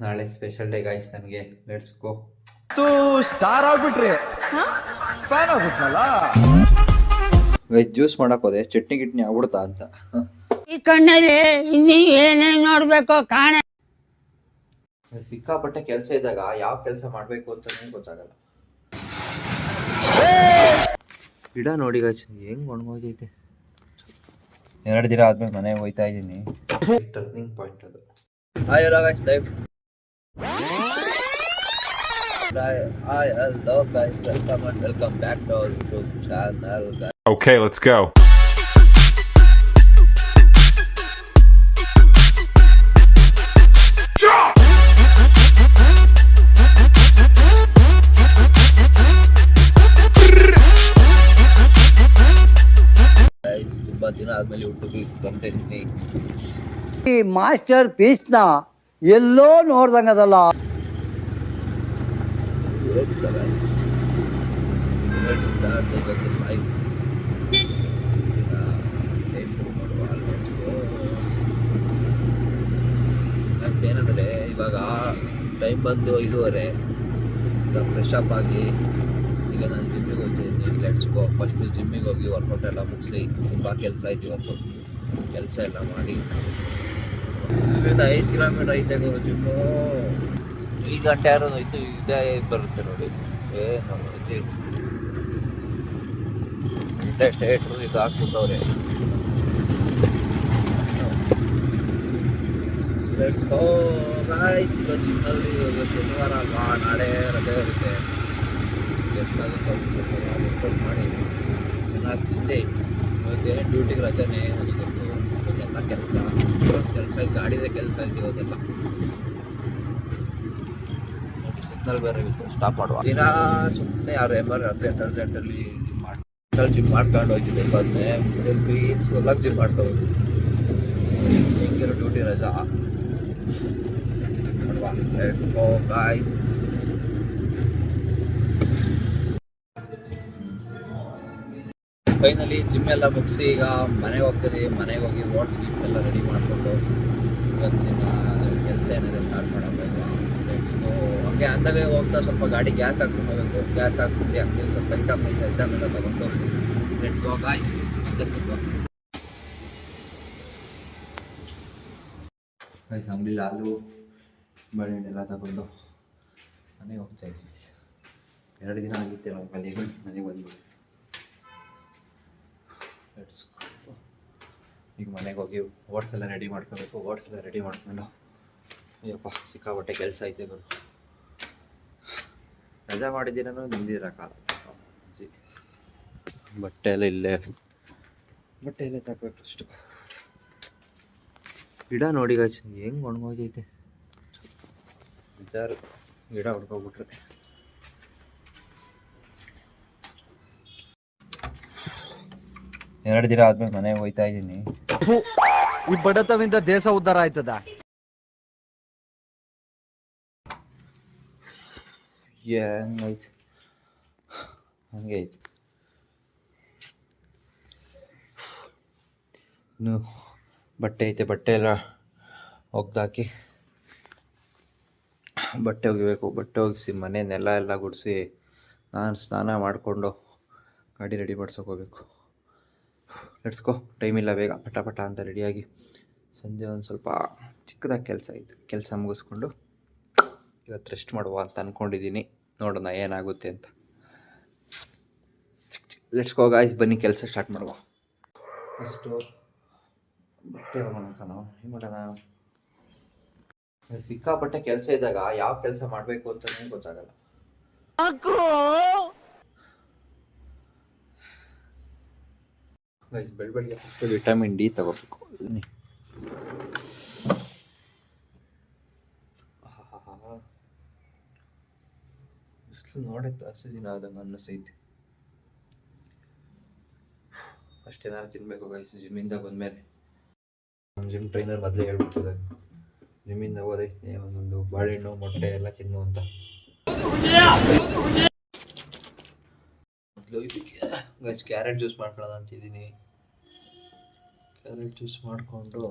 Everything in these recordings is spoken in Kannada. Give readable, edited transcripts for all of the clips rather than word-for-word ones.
ನಾಳೆ ಸ್ಪೆಷಲ್ ಡೇ ಗಾಯ್ಸ್ ನನಗೆ. Let's go. ಸ್ಟಾರ್ ಆಗ್ಬಿಟ್ರಿ ಫ್ಯಾನ್ ಆಗ್ಬಿಟ್ನಲ್ಲ ಗೈಸ್ ಜ್ಯೂಸ್ ಮಾಡಕ್ ಹೋದೆ, ಚಟ್ನಿ ಗಿಟ್ನಿ ಆಗ್ಬಿಡ್ತಾ ಅಂತ. ಈ ಕಣ್ಣಲ್ಲಿ ಇನ್ನೀ ಏನೇನ್ ನೋಡ್ಬೇಕೋ ಕಾಣ. ಸಿಕ್ಕಾಪಟ್ಟೆ ಕೆಲಸ ಇದ್ದಾಗ ಯಾವ ಕೆಲಸ ಮಾಡ್ಬೇಕು ಅಂತಾನೆ ಗೊತ್ತಾಗಲ್ಲ. ಗಿಡ ನೋಡಿ ಗಾಯ್ಸ್ ಹೆಂಗ್ ಒಣಗೋದೈತೆ. 2 ದಿನ ಆದ್ಮೇಲೆ ಮನೆಗೆ ಹೋಯ್ತಾ ಇದ್ದೀನಿ. ಟರ್ನಿಂಗ್ ಪಾಯಿಂಟ್ ಅದು. Hi hello guys, life hello guys, welcome back to our YouTube channel. Okay, let's go. Guys, ತುಂಬಾ ದಿನ ಆದ್ಮೇಲೆ ಯೂಟ್ಯೂಬ್ ಬರ್ತಾ ಇದ್ದೀನಿ. ಈ ಮಾಸ್ಟರ್ ಪೀಸ್ ನ ಎಲ್ಲೋ ನೋಡ್ದಂಗದಲ್ಲ. Guys, let's start the life. ಈಗ ಲೈಫ್ ಮಾಡುವ. Let's go. ಏನಂದ್ರೆ ಇವಾಗ ಟೈಮ್ ಬಂದು 5:30. ಈಗ ಫ್ರೆಶ್ ಅಪ್ ಆಗಿ ಈಗ ನಾನು ಜಿಮ್ಮಿಗೆ ಹೋಗ್ತಿದ್ದೀನಿ. Let's go. ಫಸ್ಟ್ ಜಿಮ್ಮಿಗೆ ಹೋಗಿ ವರ್ಕೌಟ್ ಎಲ್ಲ ಮುಗಿಸಿ, ತುಂಬ ಕೆಲಸ ಆಯ್ತು ಇವತ್ತು. ಕೆಲಸ ಎಲ್ಲ ಮಾಡಿ ಇಲ್ಲಿಂದ 5 ಕಿಲೋಮೀಟರ್ ಐತೆ ಗುರು ಜಿಮ್ಮು. 5 ಗಂಟೆ ಯಾರು ಇದ್ದು ಇದೇ ಬರುತ್ತೆ ನೋಡಿ. ಏನು ಥಿಯೇಟ್ರು ಇದು ಹಾಕ್ಬಿಟ್ಟವ್ರೆ. Let's go guys. ಈಗ ಜಿಮ್ನಲ್ಲಿ ಶನಿವಾರ ಅಲ್ವಾ, ನಾಳೆ ರಜೆ ಇರುತ್ತೆ. ವರ್ಕೌಟ್ ಮಾಡಿ ಚೆನ್ನಾಗಿ ತಿಂದೆ. ಇವತ್ತೇನು ಡ್ಯೂಟಿಗೆ ರಜೆನೇ ನನಗೊಂದು. ಇವತ್ತೆಲ್ಲ ಕೆಲಸ ಗಾಡಿದೇ ಕೆಲಸ ಆಯ್ತು ಇವತ್ತೆಲ್ಲ. ಸಿಗ್ನಲ್ ಬೇರೆ ಇತ್ತು, ಸ್ಟಾಪ್ ಮಾಡುವ ದಿನ ಸುಮ್ಮನೆ ಯಾರು ಅರ್ಜೆಂಟಲ್ಲಿ ಜಿಮ್ ಮಾಡ್ಕೊಂಡು ಹೋಗ್ತಿದ್ದೆ. ಇವತ್ತೇ ಪೀಸ್ಫುಲ್ಲಾಗಿ ಜಿಮ್ ಮಾಡ್ತಾ ಹೋಗ್ತಿದ್ದೆ. ಹೆಂಗಿರೋ ಡ್ಯೂಟಿ ರಜಾ ಮಾಡುವ. Let's go guys. Finally gym ಎಲ್ಲ ಮುಗಿಸಿ ಈಗ ಮನೆಗೆ ಹೋಗ್ತಿದ್ದೀವಿ. ಮನೆಗೆ ಹೋಗಿ ವಾಟ್ಸ್ ಗೀಟ್ಸ್ ಎಲ್ಲ ರೆಡಿ ಮಾಡಿಕೊಂಡು ಇವತ್ತಿನ ಕೆಲಸ ಏನಾದರೂ ಸ್ಟಾರ್ಟ್ ಮಾಡೋದು. ಹಂಗೆ ಅಂದವೇ ಹೋಗ್ತಾ ಸ್ವಲ್ಪ ಗಾಡಿ ಗ್ಯಾಸ್ ಹಾಕ್ಸ್ಕೊಂಡು ಹೋಗಬೇಕು. ಗ್ಯಾಸ್ ಹಾಕ್ಸ್ಕೊಂಡು ಹಂಗೆ ಸ್ವಲ್ಪ ಐಟಮ್ ಎಲ್ಲ ತೊಗೊಂಡು ಲೆಟ್ಸ್ ಗೋ ಗಾಯ್ಸ್. ಸಿಗುವ ಗೈಸ್. ಅಂಗಡಿಲಿ ಹಾಲು ಬಾಳೆಹಣ್ಣೆಲ್ಲ ತಗೊಂಡು ಮನೆಗೆ ಹೋಗ್ತಾ ಇದ್ದೀವಿ. 2 ದಿನ ಆಗಿತ್ತು ನಾವು ಮನೆಗೆ ಬಂದ್ಬಿಟ್ಟು. Let's go. ಈಗ ಮನೆಗೆ ಹೋಗಿ ಓಟ್ಸ್ ಎಲ್ಲ ರೆಡಿ ಮಾಡ್ಕೋಬೇಕು. ಓಟ್ಸ್ ಎಲ್ಲ ರೆಡಿ ಮಾಡ್ಕೊಂಡು ಅಯ್ಯಪ್ಪ ಸಿಕ್ಕಾಪಟ್ಟೆ ಕೆಲಸ ಐತೆ ಗುರು. ರಜಾ ಮಾಡಿದ್ದೀನೋ ನಿಂದಿರೋಕ್ಕಾಗಲ್ಲ. ಬಟ್ಟೆ ಎಲ್ಲ ಇಲ್ಲೇ ತಗೋಬೇಕು ಅಷ್ಟು. ಗಿಡ ನೋಡಿ ಗಾಚ್ ಹೆಂಗೆ ಒಣಗೋದೈತೆ. ವಿಚಾರ ಗಿಡ ಹೊಡ್ಕೊಬಿಟ್ರೆ. ಎರಡು ದಿನ ಆದ್ಮೇಲೆ ಮನೆಗೆ ಹೋಯ್ತಾ ಇದ್ದೀನಿ. ಈ ಬಡತವಿಂದ ದೇಶ ಉದ್ಧಾರ ಆಯ್ತದ. ಹೆಂಗೈತೆ ಹಂಗೆ ಐತೆ. ಇನ್ನು ಬಟ್ಟೆ ಐತೆ, ಬಟ್ಟೆ ಎಲ್ಲ ಒಗ್ದಾಕಿ ಬಟ್ಟೆ ಒಗಿಬೇಕು. ಬಟ್ಟೆ ಒಗಿಸಿ ಮನೆ ನೆಲ ಎಲ್ಲ ಗುಡಿಸಿ ನಾನು ಸ್ನಾನ ಮಾಡಿಕೊಂಡು ಗಾಡಿ ರೆಡಿ ಮಾಡ್ಸೋಕೆ ಹೋಗ್ಬೇಕು. Let's go. ಟೈಮ್ ಇಲ್ಲ, ಬೇಗ ಪಟ ಅಂತ ರೆಡಿಯಾಗಿ ಸಂಜೆ ಒಂದು ಸ್ವಲ್ಪ ಚಿಕ್ಕದಾಗಿ ಕೆಲಸ ಐತೆ. ಕೆಲಸ ಮುಗಿಸ್ಕೊಂಡು ಇವತ್ತು ರೆಸ್ಟ್ ಮಾಡುವ ಅಂತ ಅಂದ್ಕೊಂಡಿದ್ದೀನಿ. ನೋಡೋಣ ಏನಾಗುತ್ತೆ ಅಂತ. ಲೆಟ್ಸ್ ಗೋ ಗಾಯ್ಸ್, ಬನ್ನಿ ಕೆಲಸ ಸ್ಟಾರ್ಟ್ ಮಾಡುವ. ಫಸ್ಟು ಬಟ್ಟೆ ಹೋಗೋಣ. ಏನು ಮಾಡೋಣ, ಸಿಕ್ಕಾಪಟ್ಟೆ ಕೆಲಸ ಇದ್ದಾಗ ಯಾವ ಕೆಲಸ ಮಾಡಬೇಕು ಅಂತಲೇ ಗೊತ್ತಾಗಲ್ಲ. ಗೈಸ್ ಬೆಳಗ್ಗೆ ಫಸ್ಟ್ ವಿಟಮಿನ್ ಡಿ ತಗೋಬೇಕು. ಬಿಸಿಲು ನೋಡಿ ಜಾಸ್ತಿ ದಿನ ಆದಂಗೆ ಅನ್ನಿಸೈತಿ. ಅಷ್ಟೇನಾರು ತಿನ್ಬೇಕು ಗೈಸ್ ಜಿಮ್ಮಿಂದ ಬಂದಮೇಲೆ. ನಮ್ಮ ಜಿಮ್ ಟ್ರೈನರ್ ಮೊದಲೇ ಹೇಳ್ಬಿಡ್ತದೆ, ಜಿಮ್ಮಿಂದ ಹೋದೈತೆ ಒಂದೊಂದು ಬಾಳೆಹಣ್ಣು ಮೊಟ್ಟೆ ಎಲ್ಲ ತಿನ್ನು ಅಂತ. ಗೈಸ್ ಕ್ಯಾರೆಟ್ ಜ್ಯೂಸ್ ಮಾಡ್ಕೊಳ್ಳೋಣ ಅಂತಿದ್ದೀನಿ. ಕ್ಯಾರೆಟ್ ಜ್ಯೂಸ್ ಮಾಡಿಕೊಂಡು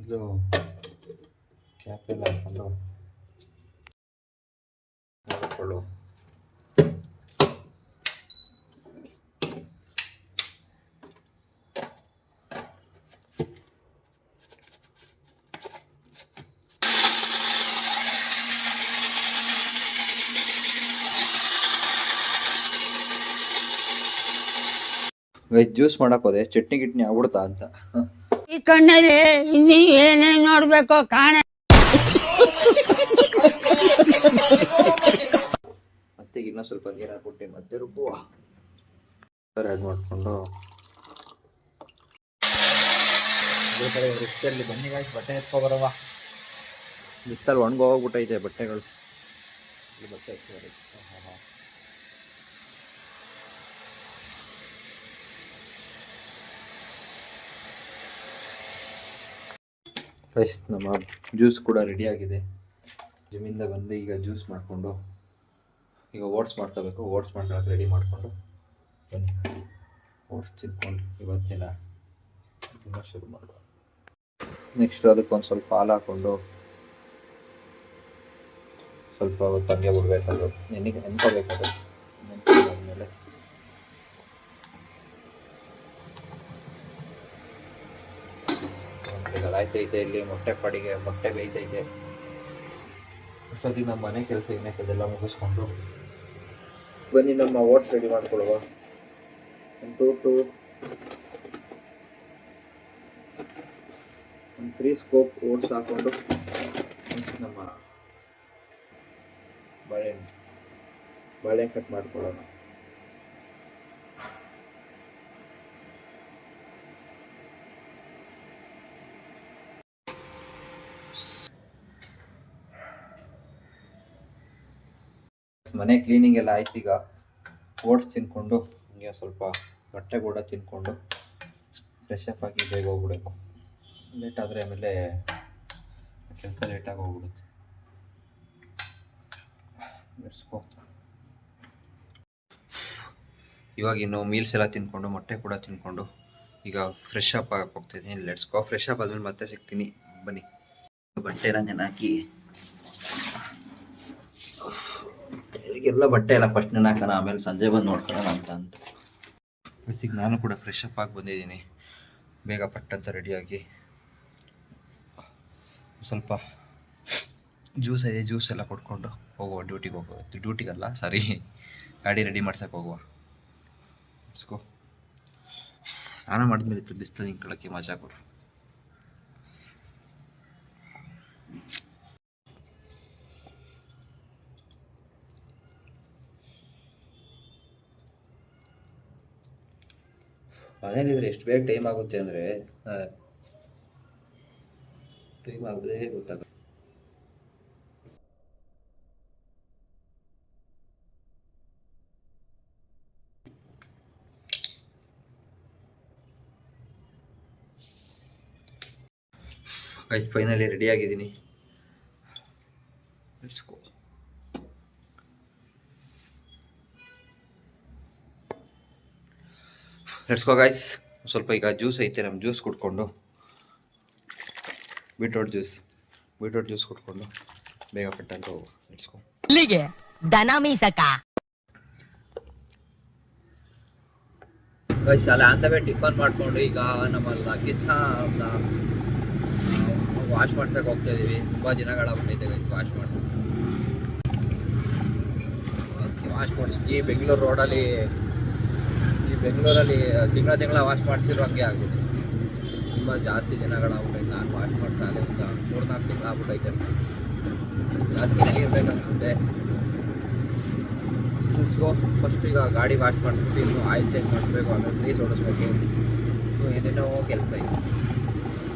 ಇದು ಕ್ಯಾಪ್ ಎಲ್ಲ ಹಾಕೊಂಡು ನೋಡಿಕೊಳ್ಳು. ಜ್ಯೂಸ್ ಮಾಡಕ್ ಹೋದೆ, ಚಟ್ನಿ ಗಿಟ್ನಿ ಆಗ್ಬಿಡ್ತಾ ಅಂತ. ಈ ಕಣ್ಣಲ್ಲಿ ಇನ್ನೀ ಏನೇನ್ ನೋಡ್ಬೇಕೋ ಕಾಣ. ಮತ್ತೆ ಇನ್ನೂ ಸ್ವಲ್ಪ ನೀರು ಹಾಕ್ಬಿಟ್ಟು ಮತ್ತೆ ರುಬ್ಬುವ ಆ್ಯಡ್ ಮಾಡಿಕೊಂಡು ರಿಸ್ಟಲ್ಲಿ ಬನ್ನಿ ಗಾಯ್ಸ್, ಬಟ್ಟೆ ಎತ್ಕೊಬರವ. ಬಿಸ್ತಲ್ಲಿ ಒಣಗಿ ಹೋಗ್ಬಿಟ್ಟೈತೆ ಬಟ್ಟೆಗಳು. ಬಟ್ಟೆ ಗೈಸ್, ನಮ್ಮ ಜ್ಯೂಸ್ ಕೂಡ ರೆಡಿ ಆಗಿದೆ. ಜಿಮ್ಮಿಂದ ಬಂದು ಈಗ ಜ್ಯೂಸ್ ಮಾಡಿಕೊಂಡು ಈಗ ಓಟ್ಸ್ ಮಾಡ್ಕೋಬೇಕು. ಓಟ್ಸ್ ಮಾಡ್ಕೊಳಕ್ಕೆ ರೆಡಿ ಮಾಡಿಕೊಂಡು ಬನ್ನಿ, ಓಟ್ಸ್ ತಿನ್ಕೊಂಡು ಇವತ್ತಿನ ದಿನ ಶುರು ಮಾಡುವ. ನೆಕ್ಸ್ಟ್ ಅದಕ್ಕೊಂದು ಸ್ವಲ್ಪ ಹಾಲು ಹಾಕ್ಕೊಂಡು ಸ್ವಲ್ಪ ಹೊತ್ತು ಹಂಗೆ ಬಿಡ್ಬೇಕದು, ನೆನ್ಕೋಬೇಕದು. ನೆನ್ಕೊಂಡಾದ್ಮೇಲೆ ಆಯ್ತೈತೆ. ಇಲ್ಲಿ ಮೊಟ್ಟೆ ಪಾಡಿಗೆ ಮೊಟ್ಟೆ ಬೇಯ್ತೈತೆ. ಅಷ್ಟೊತ್ತಿಗೆ ನಮ್ಮ ಮನೆ ಕೆಲಸ ಏನೈತೆ ಅದೆಲ್ಲ ಮುಗಿಸ್ಕೊಂಡು ಬನ್ನಿ ನಮ್ಮ ಓಟ್ಸ್ ರೆಡಿ ಮಾಡ್ಕೊಳ್ಳುವ. ಒಂದು 3 ಸ್ಕೋಪ್ ಓಟ್ಸ್ ಹಾಕೊಂಡು ನಮ್ಮ ಬಾಳೆ ಕಟ್ ಮಾಡ್ಕೊಳ್ಳೋಣ. ಮನೆ ಕ್ಲೀನಿಂಗ್ ಎಲ್ಲ ಆಯ್ತು. ಈಗ ಓಟ್ಸ್ ತಿನ್ಕೊಂಡು ಹಂಗೆ ಸ್ವಲ್ಪ ಬಟ್ಟೆ ಕೂಡ ತಿನ್ಕೊಂಡು ಫ್ರೆಶ್ ಅಪ್ ಆಗಿ ಬೇಗ ಹೋಗ್ಬಿಡಬೇಕು. ಲೇಟ್ ಆದರೆ ಆಮೇಲೆ ಕೆಲಸ ಲೇಟಾಗಿ ಹೋಗ್ಬಿಡುತ್ತೆ. ಇವಾಗ ಇನ್ನು ಮೀಲ್ಸ್ ಎಲ್ಲ ತಿನ್ಕೊಂಡು ಮೊಟ್ಟೆ ಕೂಡ ತಿನ್ಕೊಂಡು ಈಗ ಫ್ರೆಶ್ ಅಪ್ ಆಗಕ್ಕೆ ಹೋಗ್ತಿದ್ದೀನಿ. Let's go. ಫ್ರೆಶ್ ಅಪ್ ಆದ್ಮೇಲೆ ಮತ್ತೆ ಸಿಗ್ತೀನಿ, ಬನ್ನಿ. ಬಟ್ಟೆ ಎಲ್ಲ ನೆನಾಕಿ ಎಲ್ಲ ಬಟ್ಟೆ ಎಲ್ಲ ಫಸ್ಟ್ ನೆನಾಕೋಣ, ಆಮೇಲೆ ಸಂಜೆ ಬಂದು ನೋಡ್ಕೊಳ್ಳೋಣ ಅಂತ ಬಸ್ಸಿಗೆ ನಾನು ಕೂಡ ಫ್ರೆಶ್ ಅಪ್ ಆಗಿ ಬಂದಿದ್ದೀನಿ. ಬೇಗ ಪಟ್ಟಂತ ರೆಡಿಯಾಗಿ ಸ್ವಲ್ಪ ಜ್ಯೂಸ್ ಇದೆ, ಜ್ಯೂಸ್ ಎಲ್ಲ ಕೊಡ್ಕೊಂಡು ಹೋಗುವ. ಡ್ಯೂಟಿಗೆ ಹೋಗುವ. ಡ್ಯೂಟಿಗಲ್ಲ, ಸಾರಿ, ಗಾಡಿ ರೆಡಿ ಮಾಡ್ಸಕ್ಕೆ ಹೋಗುವ. ಇಸ್ಕೋ. ಸ್ನಾನ ಮಾಡಿದ್ಮೇಲೆ ಇತ್ತು ಬಿಸ್ತಲು ನಿಂತ್ಕೊಳ್ಳೋಕ್ಕೆ ಮಜಾ ಕೊಡು. ಮನೇಲಿದ್ರೆ ಎಷ್ಟು ಬೇಗ ಟೈಮ್ ಆಗುತ್ತೆ ಅಂದರೆ ಟೈಮ್ ಆಗದೆ ಗೊತ್ತಾಗುತ್ತೆ. ಗೈಸ್, ಫೈನಲಿ ರೆಡಿ ಆಗಿದ್ದೀನಿ. Let's go. Let's go guys. ಸ್ವಲ್ಪ ಈಗ ಜ್ಯೂಸ್ ಐತೆ, ನಮ್ಮ ಜ್ಯೂಸ್ ಕುಡ್ಕೊಂಡು ಬೀಟ್ರೋಟ್ ಜ್ಯೂಸ್ ಕುಡ್ಕೊಂಡು ಬೇಗ ಪಟ್ಟಂತ ಹೋಗುವ. Let's go. ಇಲ್ಲಿಗೆ ದನ ಮೀಸಕ ಗೈಸ್, ಅಲ್ಲ ಅಂತವೇ ಟಿಫನ್ ಮಾಡ್ಕೊಂಡು ಈಗ ನಮ್ಮ ಲಗೇಜ್ ವಾಶ್ ಮಾಡ್ಸಕ್ಕೆ ಹೋಗ್ತಾ ಇದೀವಿ. ತುಂಬ ದಿನಗಳಾಗ್ಬಿಟ್ಟೈತೆ ಗೈಸ್ ವಾಶ್ ಮಾಡಿಸಿ. ಈ ಬೆಂಗಳೂರು ರೋಡಲ್ಲಿ ತಿಂಗಳ ವಾಶ್ ಮಾಡ್ತಿರೋ ಹಂಗೆ ಆಗ್ಬಿಟ್ಟು ತುಂಬ ಜಾಸ್ತಿ ದಿನಗಳಾಗ್ಬಿಟ್ಟೈತೆ. ನಾನು ವಾಶ್ ಮಾಡ್ತಾನೆ ಒಂದು 3-4 ತಿಂಗಳು ಆಗ್ಬಿಟ್ಟೈತೆ. ಜಾಸ್ತಿನೇ ಇರ್ಬೇಕು ಅನ್ಸುತ್ತೆ. ಫಸ್ಟ್ ಈಗ ಗಾಡಿ ವಾಶ್ ಮಾಡಿಸ್ಬಿಟ್ಟು ಇನ್ನು ಆಯಿಲ್ ಚೇಂಜ್ ಮಾಡಿಸ್ಬೇಕು, ಆಮೇಲೆ ಗ್ರೀಸ್ ಓಡಿಸ್ಬೇಕು. ಏನೇನೋ ಕೆಲಸ ಐತೆ.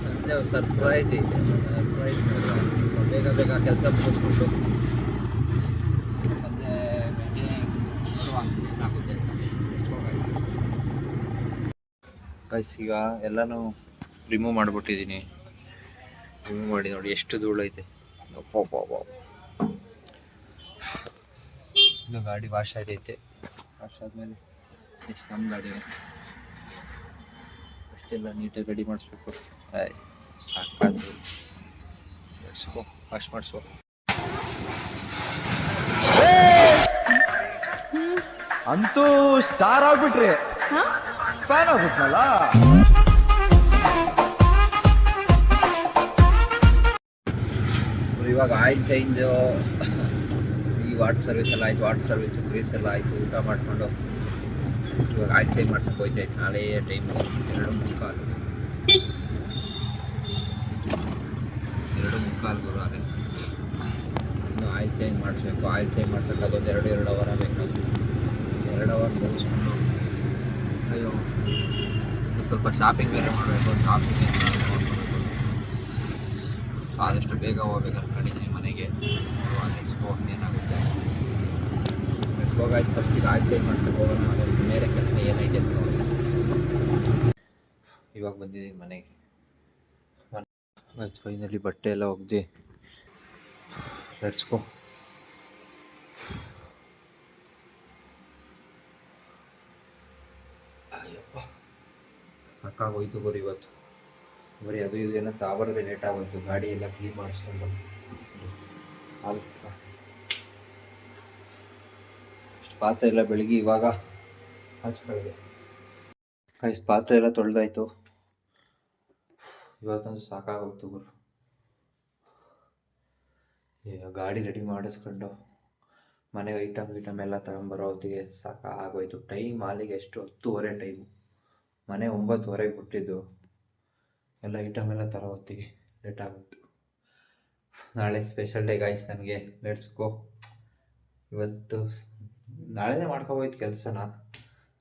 ಸಂಜೆ ಸರ್ಪ್ರೈಸ್ ಐತೆ. ಬೇಗ ಕೆಲಸ ಮುಗಿಸ್ಬಿಟ್ಟು ಸಂಜೆ ಗೈಸ್, ಈಗ ಎಲ್ಲನೂ ರಿಮೂವ್ ಮಾಡಿಬಿಟ್ಟಿದ್ದೀನಿ. ರಿಮೂವ್ ಮಾಡಿ ನೋಡಿ ಎಷ್ಟು ಧೂಳೈತೆ. ಈಗ ಗಾಡಿ ವಾಶ್ ಆಯ್ತೈತೆ. ವಾಶ್ ಆದಮೇಲೆ ನೆಕ್ಸ್ಟ್ ನಮ್ಮ ಗಾಡಿ ಅಷ್ಟೆಲ್ಲ ನೀಟಾಗಿ ರೆಡಿ ಮಾಡಿಸ್ಬೇಕು. ಸಾಕಾದ್ರು ಮಾಡಿಸ್ಕೊ ವಾಶ್ ಮಾಡಿಸ್ಕೊ. ಅಂತೂ ಸ್ಟಾರ್ ಆಗ್ಬಿಟ್ರಿ ಫ್ಯಾನ್ ಆಗ್ಬಿಟ್ನಲ್ಲ. ಇವಾಗ ಆಯಿಲ್ ಚೇಂಜು, ಈ ವಾಟರ್ ಸರ್ವಿಸ್ ಎಲ್ಲ ಆಯಿತು, ವಾಟರ್ ಸರ್ವಿಸ್ ಗ್ರೀಸ್ ಎಲ್ಲ ಆಯಿತು, ಊಟ ಮಾಡಿಕೊಂಡು ಇವಾಗ ಆಯಿಲ್ ಚೇಂಜ್ ಮಾಡ್ಸಕ್ಕೆ ಹೋಗ್ತಾ ಇದ್ದೀನಿ. ನಾಳೆ ಟೈಮು 2:45 ಗುರು. ಅದೇ ಇನ್ನು ಆಯಿಲ್ ಚೇಂಜ್ ಮಾಡಿಸ್ಬೇಕು. ಆಯಿಲ್ ಚೇಂಜ್ ಮಾಡ್ಸೋಕೆ ಅದೊಂದು 2 ಅವರ್ ಬೇಕಾಗುತ್ತೆ. 2 ಅವರ್ ಮುಗಿಸ್ಕೊಂಡು ಅಯ್ಯೋ ಸ್ವಲ್ಪ ಶಾಪಿಂಗ್ ಬೇರೆ ಮಾಡಬೇಕು. ಶಾಪಿಂಗ್ ನೋಡ್ಕೋಬೇಕು. ಸೊ ಆದಷ್ಟು ಬೇಗ ಹೋಗ್ಬೇಕು ಅನ್ಕೊಂಡಿದ್ದೀನಿ ಮನೆಗೆ. ನೆಡ್ಸ್ಕೋ ಏನಾಗುತ್ತೆ ನೆಡ್ಸ್ಕೋಗಾಯ್ತು. ಫಸ್ಟಿಗೆ ಆಯಿಲ್ ಚೇಂಜ್ ಮಾಡ್ಸಕ್ಕೆ ಹೋಗೋಣ, ಆಮೇಲೆ ಬೇರೆ ಕೆಲಸ ಏನೈತೆ ಅಂತ ನೋಡೋಣ. ಇವಾಗ ಬಂದಿದ್ದೀನಿ ಮನೆಗೆ. ಫೈನಲಿ ಬಟ್ಟೆ ಎಲ್ಲ ಒಗ್ದು ನೆಡ್ಸ್ಕೋ. ಅಯ್ಯಪ್ಪ ಸಾಕಾಗೋಯ್ತು ಗುರು ಇವತ್ತು. ಬರೀ ಅದು ಇದು ಏನೋ ತಾವರದೇ ಲೇಟ್ ಆಗೋಯ್ತು. ಗಾಡಿ ಎಲ್ಲ ಕ್ಲೀನ್ ಮಾಡಿಸ್ಕೊಂಡು ಅಷ್ಟು ಪಾತ್ರೆ ಎಲ್ಲ ಬೆಳಗ್ಗೆ ಇವಾಗ ಹಚ್ಕೊಳ್ಳಿದೆ. ಪಾತ್ರೆ ಎಲ್ಲ ತೊಳೆದಾಯ್ತು. ಇವತ್ತೊಂದು ಸಾಕಾಗೋಯ್ತು ಗುರು. ಈಗ ಗಾಡಿ ರೆಡಿ ಮಾಡಿಸ್ಕೊಂಡು ಮನೆಗೆ ಐಟಮ್ ಎಲ್ಲ ತಗೊಂಬರೋ ಹೊತ್ತಿಗೆ ಸಾಕಾಗೋಯ್ತು. ಟೈಮ್ ಅಲ್ಲಿಗೆ ಎಷ್ಟು 10:30 ಟೈಮು. ಮನೆ 9:30 ಬಿಟ್ಟಿದ್ದು. ಎಲ್ಲ ಐಟಮ್ ಎಲ್ಲ ತರೋ ಹೊತ್ತಿಗೆ ಲೇಟ್ ಆಗೋಯ್ತು. ನಾಳೆ ಸ್ಪೆಷಲ್ ಡೇ ಗಾಯ್ಸ್ ನನಗೆ. ಲೆಟ್ಸ್ ಗೋ. ಇವತ್ತು ನಾಳೆನೇ ಮಾಡ್ಕೋಬೋಯ್ತು ಕೆಲಸನ.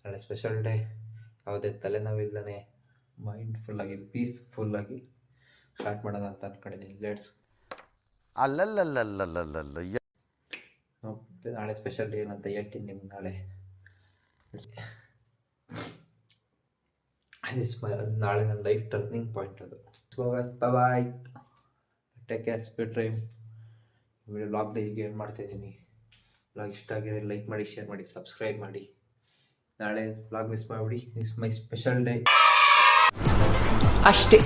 ನಾಳೆ ಸ್ಪೆಷಲ್ ಡೇ. ಯಾವುದೇ ತಲೆನೋವಿಲ್ಲದೆ ಮೈಂಡ್ಫುಲ್ಲಾಗಿ ಪೀಸ್ಫುಲ್ಲಾಗಿ ಸ್ಟಾರ್ಟ್ ಮಾಡೋಣ ಅಂತ ಅಂದ್ಕೊಂಡಿದ್ದೀನಿ. ಲೆಟ್ಸ್ ಮತ್ತೆ ನಾಳೆ ಸ್ಪೆಷಲ್ ಡೇ ಏನಂತ ಹೇಳ್ತೀನಿ ನಿಮ್ಗೆ ನಾಳೆ. ನಾಳೆ ನನ್ನ ಲೈಫ್ ಟರ್ನಿಂಗ್ ಪಾಯಿಂಟ್ ಅದು. Bye, take care, speed drive. Video ಬ್ಲಾಗ್ದ ಹೀಗೆ ಏನು ಮಾಡ್ತಾಯಿದ್ದೀನಿ. ಬ್ಲಾಗ್ ಇಷ್ಟ ಆಗಿರೋ ಲೈಕ್ ಮಾಡಿ, ಶೇರ್ ಮಾಡಿ, ಸಬ್ಸ್ಕ್ರೈಬ್ ಮಾಡಿ. ನಾಳೆ ಬ್ಲಾಗ್ ಮಿಸ್ ಮಾಡಿಬಿಡಿ. ಇಟ್ಸ್ ಮೈ ಸ್ಪೆಷಲ್ ಡೇ ಅಷ್ಟೇ.